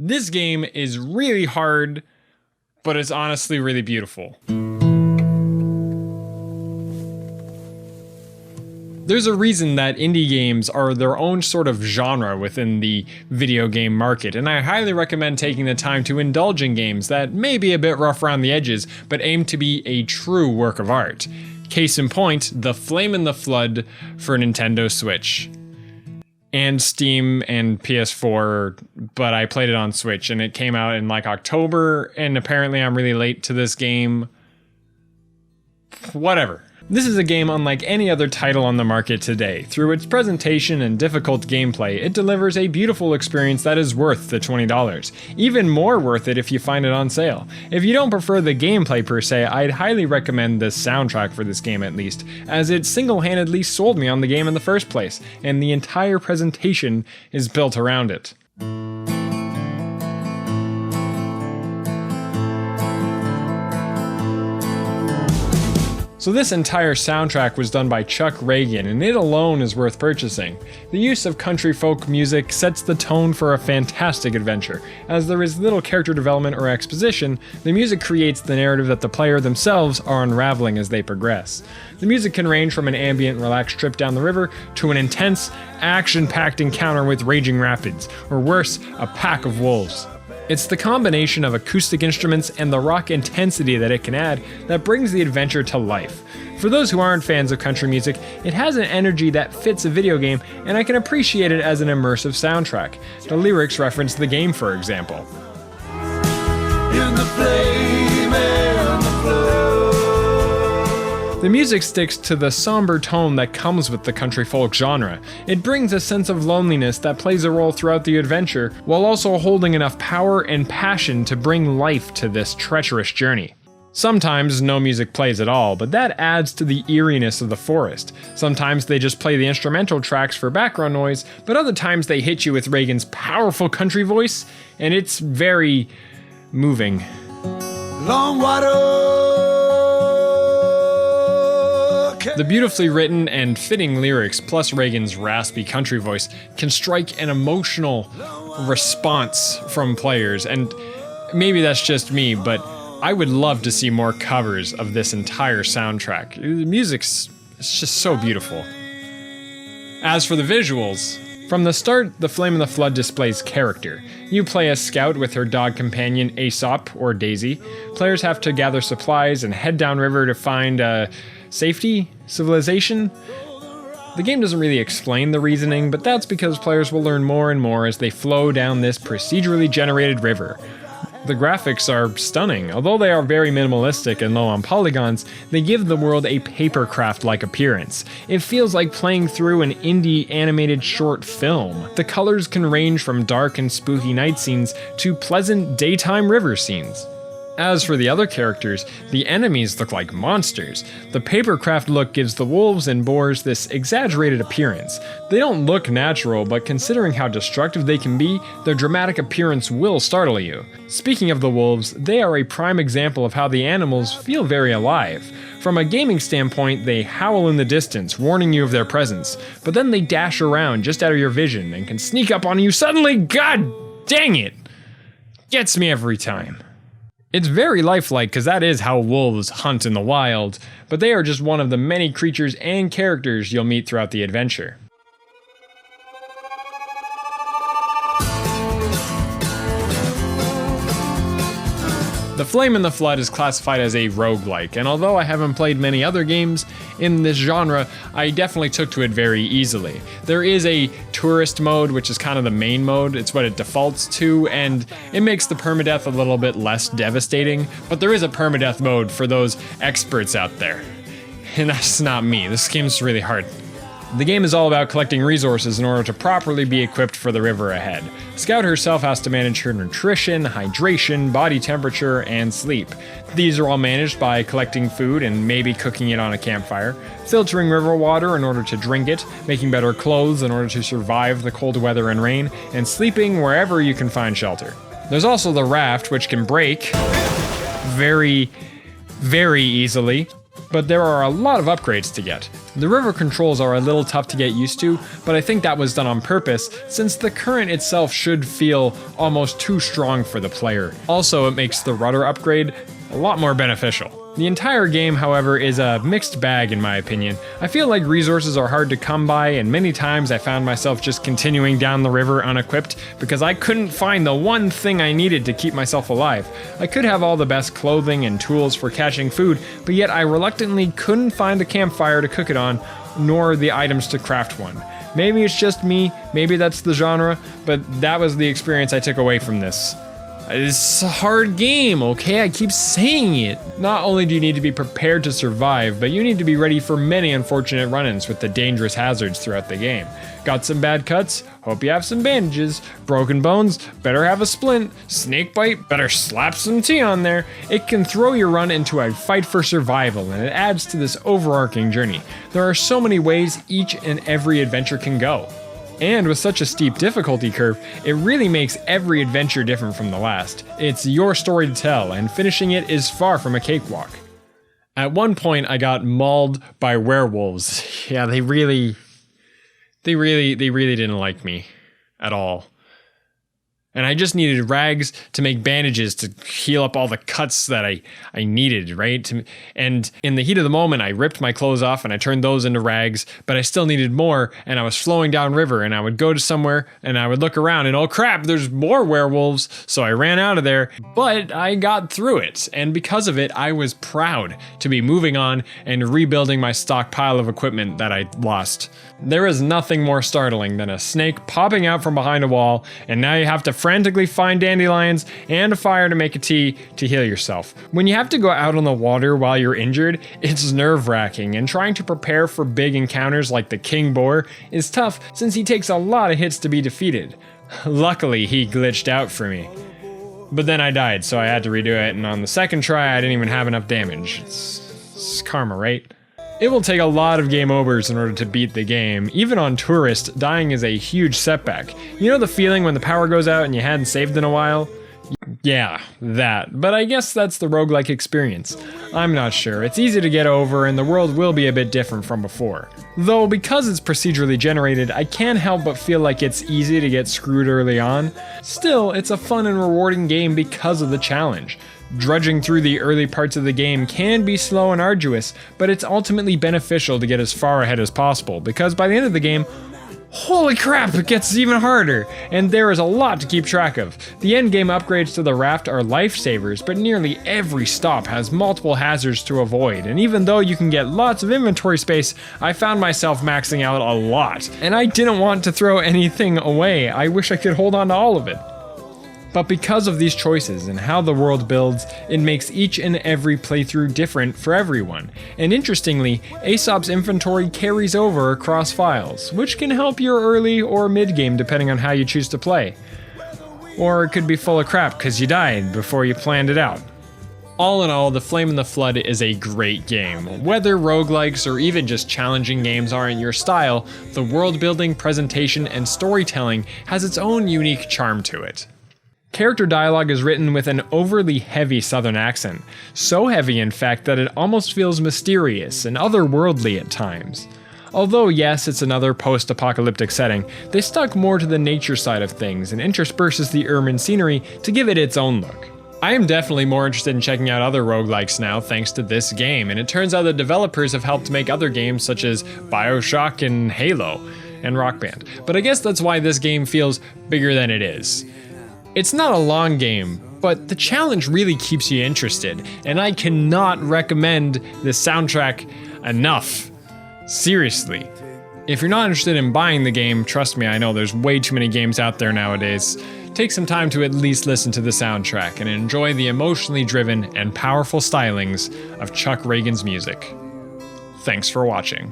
This game is really hard, but it's honestly really beautiful. There's a reason that indie games are their own sort of genre within the video game market, and I highly recommend taking the time to indulge in games that may be a bit rough around the edges, but aim to be a true work of art. Case in point, The Flame in the Flood for Nintendo Switch. And Steam and PS4, but I played it on Switch, and it came out in like October, and apparently I'm really late to this game. Whatever. This is a game unlike any other title on the market today. Through its presentation and difficult gameplay, it delivers a beautiful experience that is worth the $20. Even more worth it if you find it on sale. If you don't prefer the gameplay per se, I'd highly recommend the soundtrack for this game at least, as it single-handedly sold me on the game in the first place, and the entire presentation is built around it. So this entire soundtrack was done by Chuck Reagan, and it alone is worth purchasing. The use of country folk music sets the tone for a fantastic adventure. As there is little character development or exposition, the music creates the narrative that the player themselves are unraveling as they progress. The music can range from an ambient, relaxed trip down the river to an intense, action-packed encounter with raging rapids, or worse, a pack of wolves. It's the combination of acoustic instruments and the rock intensity that it can add that brings the adventure to life. For those who aren't fans of country music, it has an energy that fits a video game, and I can appreciate it as an immersive soundtrack. The lyrics reference the game, for example. In the flame and the flood. The music sticks to the somber tone that comes with the country folk genre. It brings a sense of loneliness that plays a role throughout the adventure, while also holding enough power and passion to bring life to this treacherous journey. Sometimes no music plays at all, but that adds to the eeriness of the forest. Sometimes they just play the instrumental tracks for background noise, but other times they hit you with Reagan's powerful country voice, and it's very moving. Long water. The beautifully written and fitting lyrics, plus Reagan's raspy country voice, can strike an emotional response from players, and maybe that's just me, but I would love to see more covers of this entire soundtrack. The music's just so beautiful. As for the visuals, from the start, The Flame in the Flood displays character. You play as Scout with her dog companion Aesop, or Daisy. Players have to gather supplies and head downriver to find safety? Civilization? The game doesn't really explain the reasoning, but that's because players will learn more and more as they flow down this procedurally generated river. The graphics are stunning. Although they are very minimalistic and low on polygons, they give the world a papercraft-like appearance. It feels like playing through an indie animated short film. The colors can range from dark and spooky night scenes to pleasant daytime river scenes. As for the other characters, the enemies look like monsters. The papercraft look gives the wolves and boars this exaggerated appearance. They don't look natural, but considering how destructive they can be, their dramatic appearance will startle you. Speaking of the wolves, they are a prime example of how the animals feel very alive. From a gaming standpoint, they howl in the distance, warning you of their presence, but then they dash around just out of your vision and can sneak up on you suddenly. God dang it! Gets me every time. It's very lifelike because that is how wolves hunt in the wild, but they are just one of the many creatures and characters you'll meet throughout the adventure. The Flame in the Flood is classified as a roguelike, and although I haven't played many other games in this genre, I definitely took to it very easily. There is a tourist mode, which is kind of the main mode. It's what it defaults to, and it makes the permadeath a little bit less devastating, but there is a permadeath mode for those experts out there. And that's not me. This game's really hard. The game is all about collecting resources in order to properly be equipped for the river ahead. Scout herself has to manage her nutrition, hydration, body temperature, and sleep. These are all managed by collecting food and maybe cooking it on a campfire, filtering river water in order to drink it, making better clothes in order to survive the cold weather and rain, and sleeping wherever you can find shelter. There's also the raft, which can break very, very easily, but there are a lot of upgrades to get. The river controls are a little tough to get used to, but I think that was done on purpose, since the current itself should feel almost too strong for the player. Also, it makes the rudder upgrade a lot more beneficial. The entire game, however, is a mixed bag in my opinion. I feel like resources are hard to come by, and many times I found myself just continuing down the river unequipped because I couldn't find the one thing I needed to keep myself alive. I could have all the best clothing and tools for catching food, but yet I reluctantly couldn't find a campfire to cook it on, nor the items to craft one. Maybe it's just me, maybe that's the genre, but that was the experience I took away from this. It's a hard game, okay? I keep saying it. Not only do you need to be prepared to survive, but you need to be ready for many unfortunate run-ins with the dangerous hazards throughout the game. Got some bad cuts? Hope you have some bandages. Broken bones? Better have a splint. Snake bite? Better slap some tea on there. It can throw your run into a fight for survival, and it adds to this overarching journey. There are so many ways each and every adventure can go. And with such a steep difficulty curve, it really makes every adventure different from the last. It's your story to tell, and finishing it is far from a cakewalk. At one point, I got mauled by werewolves. Yeah, they really didn't like me at all. And I just needed rags to make bandages to heal up all the cuts that I needed, right? And in the heat of the moment, I ripped my clothes off and I turned those into rags, but I still needed more, and I was flowing down river, and I would go to somewhere and I would look around and oh crap, there's more werewolves, so I ran out of there, but I got through it, and because of it, I was proud to be moving on and rebuilding my stockpile of equipment that I lost. There is nothing more startling than a snake popping out from behind a wall, and now you have to frantically find dandelions and a fire to make a tea to heal yourself. When you have to go out on the water while you're injured, it's nerve-wracking, and trying to prepare for big encounters like the king boar is tough since he takes a lot of hits to be defeated. Luckily, he glitched out for me. But then I died, so I had to redo it, and on the second try, I didn't even have enough damage. It's karma, right? It will take a lot of game overs in order to beat the game. Even on Tourist, dying is a huge setback. You know the feeling when the power goes out and you hadn't saved in a while? Yeah, that. But I guess that's the roguelike experience. I'm not sure. It's easy to get over, and the world will be a bit different from before. Though because it's procedurally generated, I can't help but feel like it's easy to get screwed early on. Still, it's a fun and rewarding game because of the challenge. Drudging through the early parts of the game can be slow and arduous, but it's ultimately beneficial to get as far ahead as possible, because by the end of the game, holy crap, it gets even harder, and there is a lot to keep track of. The endgame upgrades to the raft are lifesavers, but nearly every stop has multiple hazards to avoid, and even though you can get lots of inventory space, I found myself maxing out a lot, and I didn't want to throw anything away. I wish I could hold on to all of it. But because of these choices and how the world builds, it makes each and every playthrough different for everyone. And interestingly, Aesop's inventory carries over across files, which can help your early or mid-game depending on how you choose to play. Or it could be full of crap because you died before you planned it out. All in all, The Flame and the Flood is a great game. Whether roguelikes or even just challenging games aren't your style, the world building, presentation, and storytelling has its own unique charm to it. Character dialogue is written with an overly heavy southern accent, so heavy in fact that it almost feels mysterious and otherworldly at times. Although yes, it's another post-apocalyptic setting, they stuck more to the nature side of things and intersperses the urban scenery to give it its own look. I am definitely more interested in checking out other roguelikes now thanks to this game, and it turns out the developers have helped make other games such as BioShock and Halo and Rock Band. But I guess that's why this game feels bigger than it is. It's not a long game, but the challenge really keeps you interested, and I cannot recommend this soundtrack enough. Seriously. If you're not interested in buying the game, trust me, I know there's way too many games out there nowadays. Take some time to at least listen to the soundtrack and enjoy the emotionally driven and powerful stylings of Chuck Ragan's music. Thanks for watching.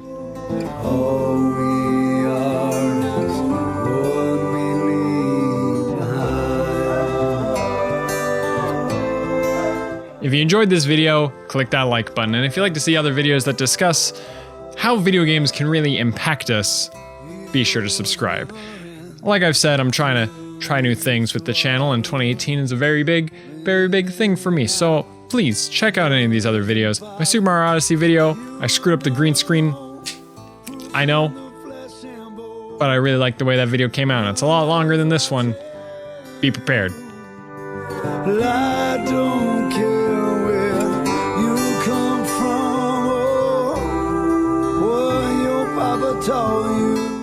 If you enjoyed this video, click that like button, and if you'd like to see other videos that discuss how video games can really impact us, be sure to subscribe. Like I've said, I'm trying to try new things with the channel, and 2018 is a very big thing for me, so please check out any of these other videos. My Super Mario Odyssey video, I screwed up the green screen, I know, but I really like the way that video came out. It's a lot longer than this one. Be prepared. I don't care where you come from or what your papa told you.